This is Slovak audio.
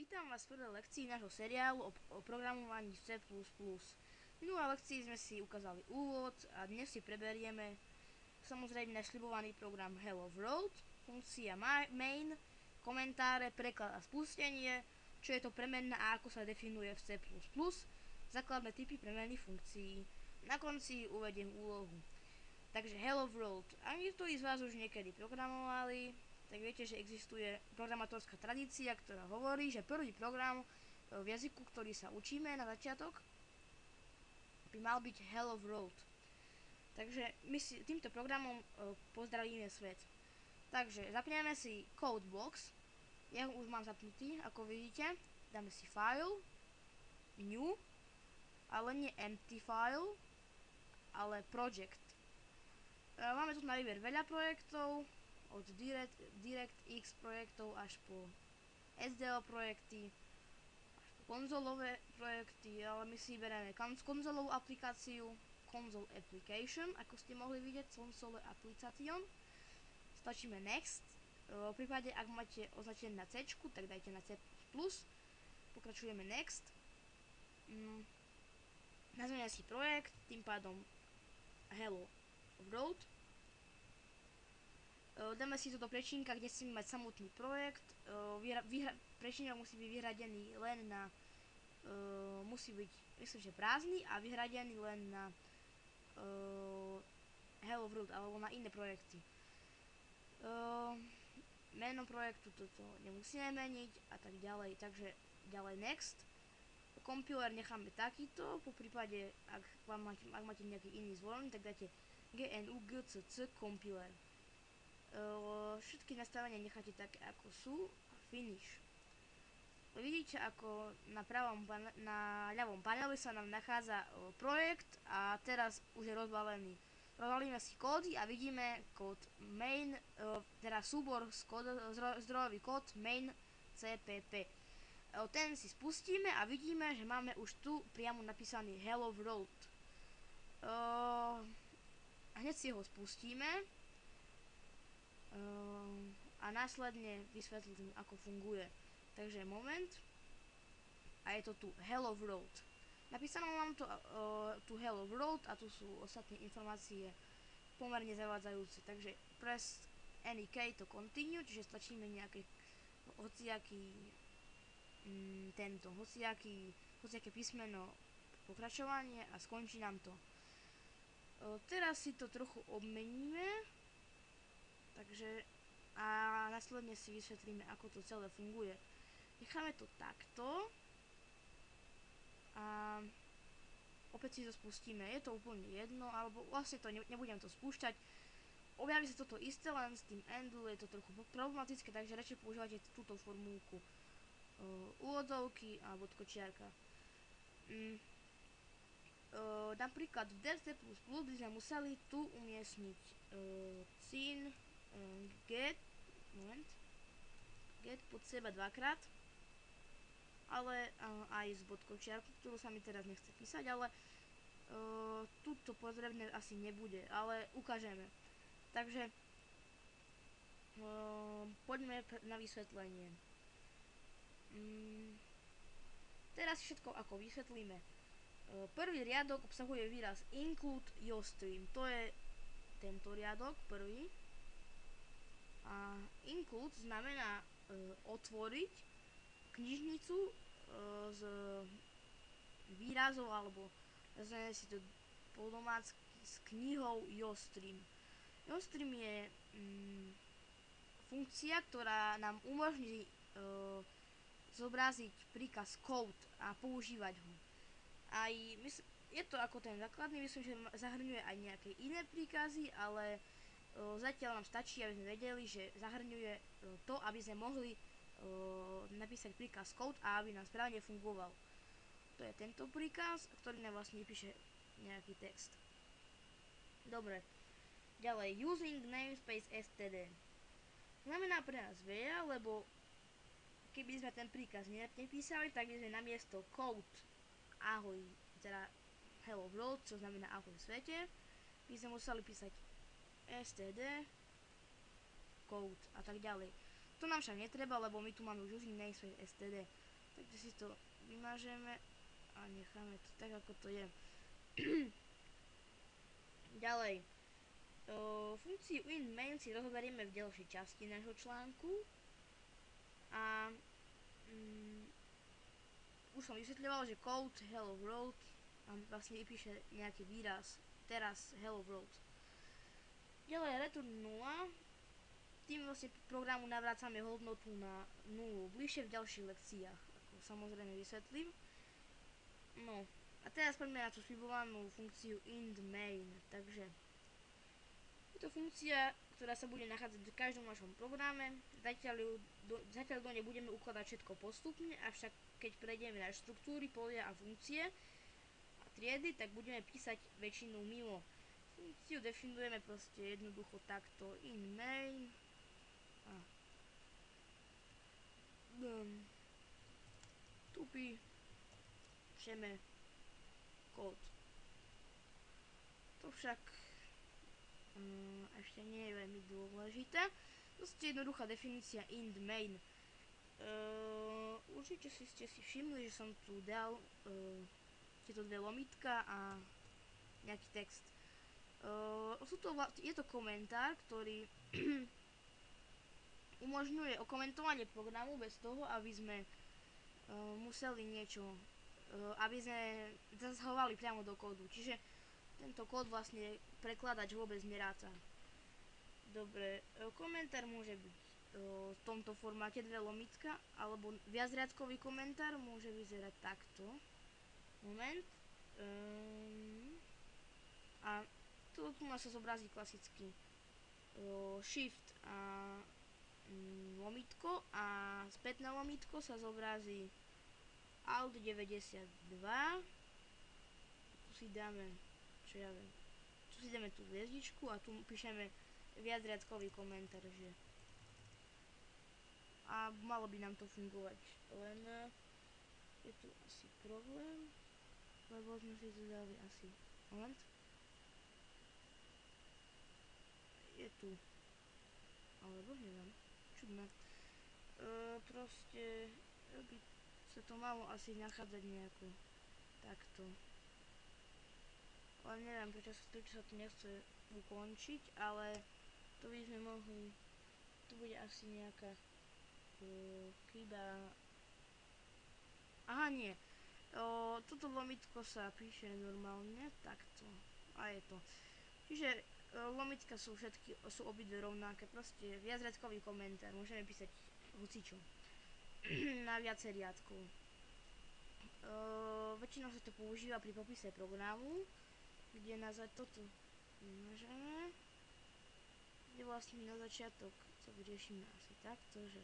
Vítam vás v prvej lekcii nášho seriálu o programovaní C++. V minulej lekcii sme si ukázali úvod a dnes si preberieme samozrejme náš sľubovaný program Hello World, funkcia main, komentáre, preklad a spustenie, čo je to premenná a ako sa definuje v C++, základné typy premenných funkcií. Na konci uvediem úlohu. Takže Hello World. Ak niektorí z vás už niekedy programovali, tak viete, že existuje programátorská tradícia, ktorá hovorí, že prvý program v jazyku, ktorý sa učíme na začiatok, by mal byť Hello World. Takže my si týmto programom pozdravíme svet. Takže zapneme si Codebox. Ja ho už mám zapnutý, ako vidíte. Dáme si file, new, ale nie empty file, ale project. Máme tu na výber veľa projektov, od DirectX projektov až po SDL projekty, až po konzolové projekty, ale my si vyberieme konzolovú aplikáciu, console application, ako ste mohli vidieť, console application. Stačíme next. V prípade, ak máte označené na C, tak dajte na C++. Pokračujeme next. Nazveme si projekt, tým pádom Hello World. Dáme si to do prečínka, kde chceme mať samotný projekt. Prečínok musí byť vyhradený len na musí byť, myslím, že prázdny a vyhradený len na Hello World alebo na iné projekty. Meno projektu toto nemusíme meniť a tak ďalej, takže ďalej next. Compiler necháme takýto, po prípade, ak máte nejaký iný zvolený, tak dáte GNU GCC compiler. Všetky nastavenia necháte tak, ako sú, a finish. Vidíte, ako na ľavom paneli sa nám nachádza projekt a teraz už je rozbalený. Rozbalíme si kódy a vidíme kód main, teda súbor zdrojový kód main cpp. Ten si spustíme a vidíme, že máme už tu priamo napísaný Hello World. Hneď si ho spustíme a následne vysvetlím, ako funguje. Takže moment. A je to tu Hello World. Napísané mám to tu Hello World a tu sú ostatné informácie pomerne zavádzajúce. Takže press any key to continue, čiže stačíme nejaké hociaké písmeno pokračovanie a skončí nám to. Teraz si to trochu obmeníme. Takže a následne si vysvetlíme, ako to celé funguje. Necháme to takto a opäť si to spustíme. Je to úplne jedno, alebo vlastne to nebudem to spúšťať. Objaví sa toto isté, len s tým endu je to trochu problematické, takže radšej používajte túto formulku úvodovky a bodkočiarka. Napríklad v C++ by sme museli tu umiestniť cin get pod seba dvakrát, ale aj s bodkočiarkou, ktorú sa mi teraz nechce písať, ale tuto potrebné asi nebude, ale ukážeme. Takže poďme na vysvetlenie. Teraz všetko ako vysvetlíme. Prvý riadok obsahuje výraz include YoStream, to je tento riadok prvý. A include znamená otvoriť knižnicu z výrazov, alebo nazveme si to po domácky s knihou YoStream. YoStream je funkcia, ktorá nám umožní zobraziť príkaz code a používať ho. Je to ako ten základný, myslím, že zahrňuje aj nejaké iné príkazy, ale zatiaľ nám stačí, aby sme vedeli, že zahrňuje to, aby sme mohli napísať príkaz code a aby nám správne fungoval. To je tento príkaz, ktorý nám vlastne píše nejaký text. Dobre. Ďalej, using namespace std. Znamená pre nás veľa, lebo keby sme ten príkaz nepísali, tak by sme namiesto code ahoj, teda hello world, čo znamená ahoj v svete, by sme museli písať std code a tak ďalej. To nám však netreba, lebo my tu máme už using namespace std. Takže si to vymažeme a necháme to tak, ako to je. Ďalej. Funkciu in-main si rozoberieme v ďalšej časti nášho článku. A už som vysvetľoval, že code hello world vlastne vypíše nejaký výraz. Teraz hello world. Ďalej return 0. Tým vlastne programu navrácame hodnotu na 0. Bližšie v ďalších lekciách, ako samozrejme vysvetlím. No, a teraz poďme na tú slibovanú funkciu in-main. Takže je to funkcia, ktorá sa bude nachádzať v každom našom programe. Zatiaľ do nej budeme ukladať všetko postupne, avšak keď prejdeme na štruktúry, polia a funkcie a triedy, tak budeme písať väčšinou mimo. Funkciu definujeme proste jednoducho takto in main a tu píšeme kód. To však ešte nie je veľmi dôležité. Proste jednoduchá definícia in main. Určite ste si všimli, že som tu dal tieto dve lomitka a nejaký text. Je to komentár, ktorý umožňuje okomentovanie programu bez toho, aby sme museli niečo, aby sme zasahovali priamo do kódu. Čiže tento kód vlastne prekladač vôbec neráta. Dobre, komentár môže byť v tomto formáte dve lomitka, alebo viacriadkový komentár môže vyzerať takto. Moment. A tu sa zobrazí klasicky shift a lomitko a spätné lomitko sa zobrazí alt 92. Tu si dáme, čo ja viem, tu si dáme tú hviezdičku a tu píšeme viacriadkový komentár, že a malo by nám to fungovať, len je tu asi problém, lebo sme si tu dali asi, moment, je tu, alebo neviem, čudné, proste by sa to malo asi nachádzať nejako takto, ale neviem prečo sa to nechce ukončiť, ale to by sme mohli, to bude asi nejaká chyba. Aha, nie. Toto lomitko sa píše normálne, takto. A je to. Čiže lomitka sú obidve rovnaké, proste viacriadkový komentár, môžeme písať hocičo. Na viacej riadkov. Väčšinou sa to používa pri popise programu, kde toto vymažeme, kde vlastne na začiatok to vyriešime asi takto, že